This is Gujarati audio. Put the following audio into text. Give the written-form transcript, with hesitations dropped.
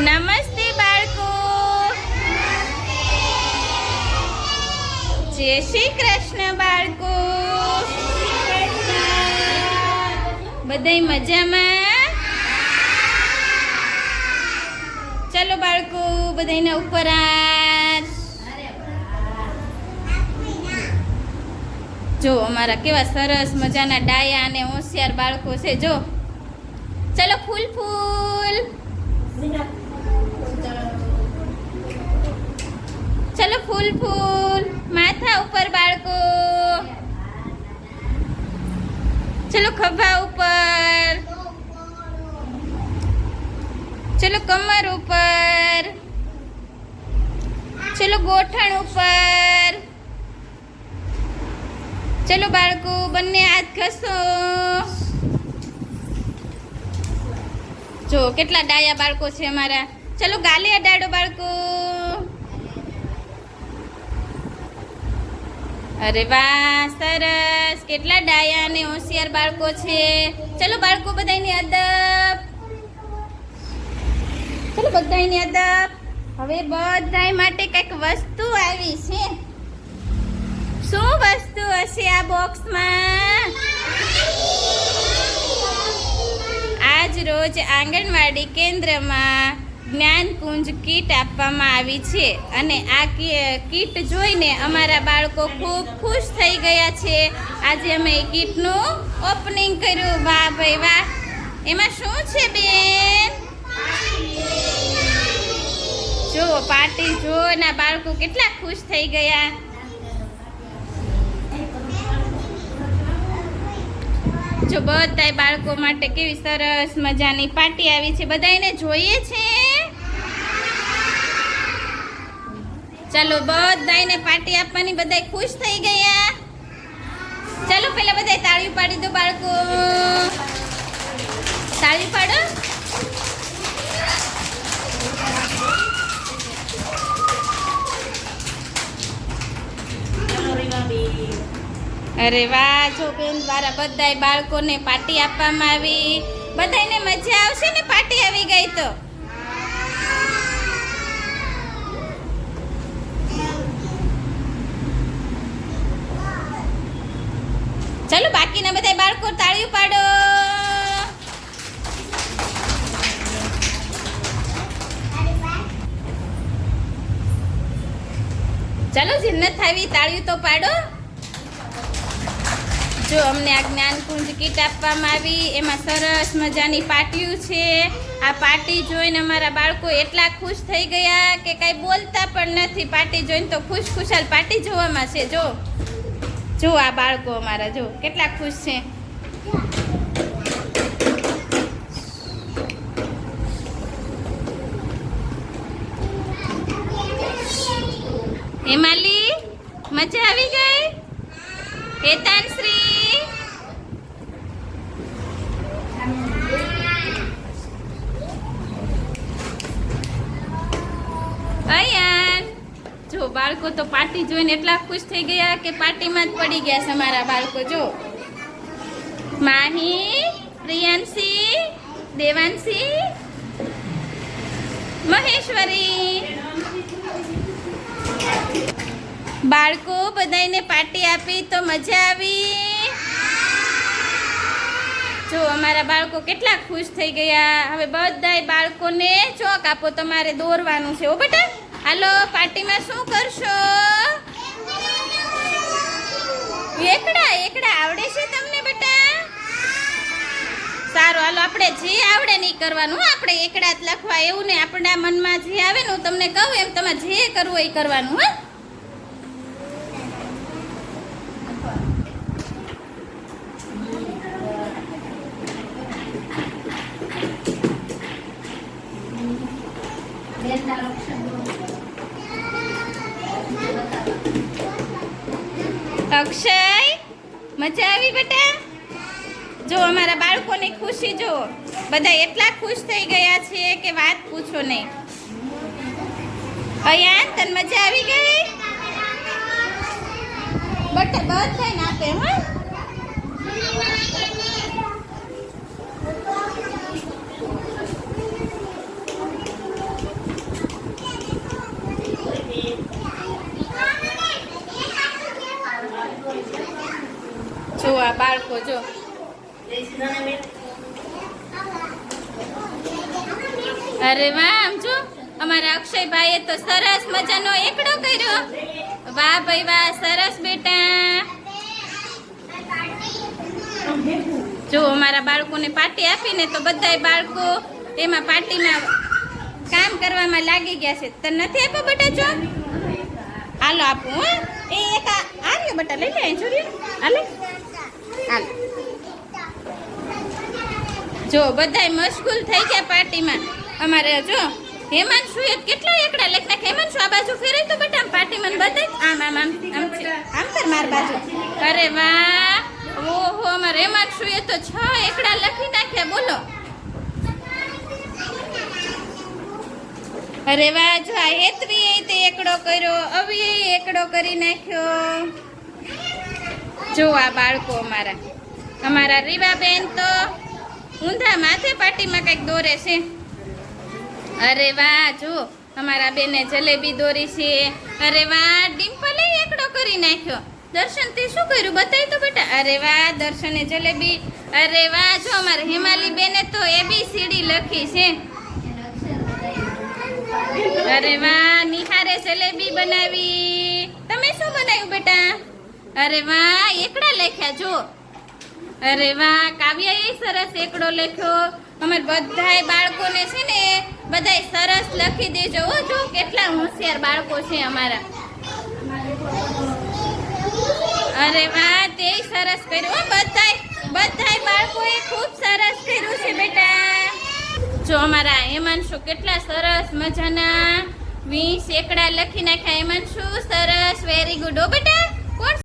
નમસ્તે બાળકો. જય શ્રી કૃષ્ણ બાળકો. બધાય મજામાં? ચલો બાળકો, બધાયના ઉપર હાથ. જો અમારા કેવા સરસ મજાના ડાયા અને હોશિયાર બાળકો છે. જો ચલો ફૂલ ફૂલ. ચલો ફૂલ ફૂલ. માથા ઉપર બાળકો. ચલો ખભા ઉપર. ચલો કમર ઉપર. ચલો ગોઠણ ઉપર. ચલો બાળકો, બંને હાથ ઘસો. જો કેટલા ડાયા બાળકો છે અમારા. ચલો ગાલે અડાડો બાળકો. અરે વાહ, સરસ. કેટલા ડાયા અને હોશિયાર બાળકો છે. ચલો બાળકો, બધાયની અદબ. ચલો બધાયની અદબ. હવે બધાય માટે કંઈક વસ્તુ આવી છે. શું વસ્તુ હશે આ બોક્સમાં? આજ રોજ આંગણવાડી કેન્દ્રમાં જ્ઞાનકુંજ કીટ આપવામાં આવી છે અને આ કીટ જોઈને અમારા બાળકો ખૂબ ખુશ થઈ ગયા છે. આજે અમે એ કીટનું ઓપનિંગ કર્યું. વાહ ભાઈ વાહ. એમાં શું છે બેન? જો પાર્ટી જો, ના બાળકો કેટલા ખુશ થઈ ગયા. જો બધાય બાળકો માટે કેવી સરસ મજાની પાર્ટી આવી છે. બધાયને જોઈએ છે? ચાલો બધાયને પાર્ટી આપવાની. બધાય ખુશ થઈ ગયા. ચાલો પહેલા બધાય તાળીઓ પાડી દો બાળકો. તાળી પાડો. અરે વાહ. જો બેન દ્વારા બધાય બાળકોને પાર્ટી આપવામાં આવી. બધાયને મજા આવશે ને પાર્ટી આવી ગઈ તો? ચલો બાકીના બધાય બાળકો તાળીઓ પાડો. ચલો જન્નત આવી, તાળીઓ તો પાડો. જો અમને આ જ્ઞાનકુંજ કીટ આપવામાં આવી. એમાં સરસ મજાની પાટીઓ છે. આ પાટી જોઈને અમારા બાળકો એટલા ખુશ થઈ ગયા કે કાંઈ બોલતા પણ નથી. પાટી જોઈને તો ખુશ ખુશાલ પાટી જોવામાં છે. જો જો આ બાળકો અમારા જો કેટલા ખુશ છે. હેમાલી, મજા આવી ગઈ? હેતાનશ્રી, અયાન. જો બાળકો તો પાર્ટી જોઈને એટલા ખુશ થઈ ગયા કે પાર્ટીમાં જ પડી ગયા છે અમારા બાળકો. જો માહી, પ્રિયાંશી, દેવાંશી, મહેશ્વરી. બાળકો બધાયને પાર્ટી આપી તો મજા આવી? જો અમારા બાળકો કેટલા ખુશ થઈ ગયા. હવે બધાય બાળકોને ચોક આપો. તમારે દોરવાનું છે. ઓ બેટા, હાલો પાર્ટીમાં શું કરશો? એકડા એકડા આવડે છે તમને બેટા? સારું, હાલો આપણે જે આવડે નહીં કરવાનું. આપણે એકડા જ લખવા, એવું ને આપણા મનમાં જે આવે ને હું તમને કહું એમ તમારે જે કરવું એ કરવાનું. હા, અક્ષય, મજા આવી બેટા? જો અમારા બાળકોની ખુશી જો, બધા એટલા ખુશ થઈ ગયા છે કે વાત પૂછો નહીં. અયાન, તને મજા આવી ગઈ? બધાય નાખે. હા, જો આ બાળકો જો અરે વાહ આમ જો અમારા અક્ષયભાઈએ તો સરસ મજાનો એકડો કર્યો વાહ ભાઈ વાહ સરસ બેટા જો અમારા બાળકોને પાર્ટી આપીને તો બધાય બાળકો એમાં પાર્ટીમાં કામ કરવામાં લાગી ગયા છે તને નથી આપ્યો બેટા જો હાલો આપું હો એ એક આવ્યો બેટા લઈ લે જોરી હાલે હાલ જો બધાય મશગુલ થઈ ગયા પાર્ટીમાં અમારે જો હેમાંશુએ કેટલા એકડા લખ નાખ હેમાંશુ આ બાજુ ફેરે તો બેટા પાર્ટીમાં બધાય આમ આમ આમ આમ કર માર બાજુ અરે વાહ ઓહો અમારે હેમાંશુએ તો 6 એકડા લખી નાખ્યા બોલો અરે વાહ જો આ હેતવી તે એકડો કર્યો અવી એકડો કરી નાખ્યો જો આ બાળકો અમારા રીવાબેન તો ઊંધા માથે પાટીમાં કંઈક દોરે છે અરે વાહ જો અમારા બેને જલેબી દોરી છે અરે વાહ ડિમ્પલે એકડો કરી નાખ્યો દર્શન તે શું કર્યું બતાવી તો બેટા અરે વાહ દર્શને જલેબી અરે વાહ જો અમારા હિમાલી બેને તો ABCD લખી છે અરે વાહ નિહારે જલેબી બનાવી તમે શું બનાવ્યું બેટા અરે વાહ એકડા લખ્યા જો અરે વાહ કાવ્યાએ સરસ એકડો લખ્યો અમાર બધાય બાળકોને છે ને બધાય સરસ લખી દેજો હો જો કેટલા હોશિયાર બાળકો છે અમારા અરે વાહ તે સરસ કર્યું હો બધાય બાળકોએ ખૂબ સરસ કર્યું છે બેટા જો અમારા હેમાંશુ કેટલા સરસ મજાના 20 એકડા લખી નાખ્યા હેમાંશુ સરસ વેરી ગુડ હો બેટા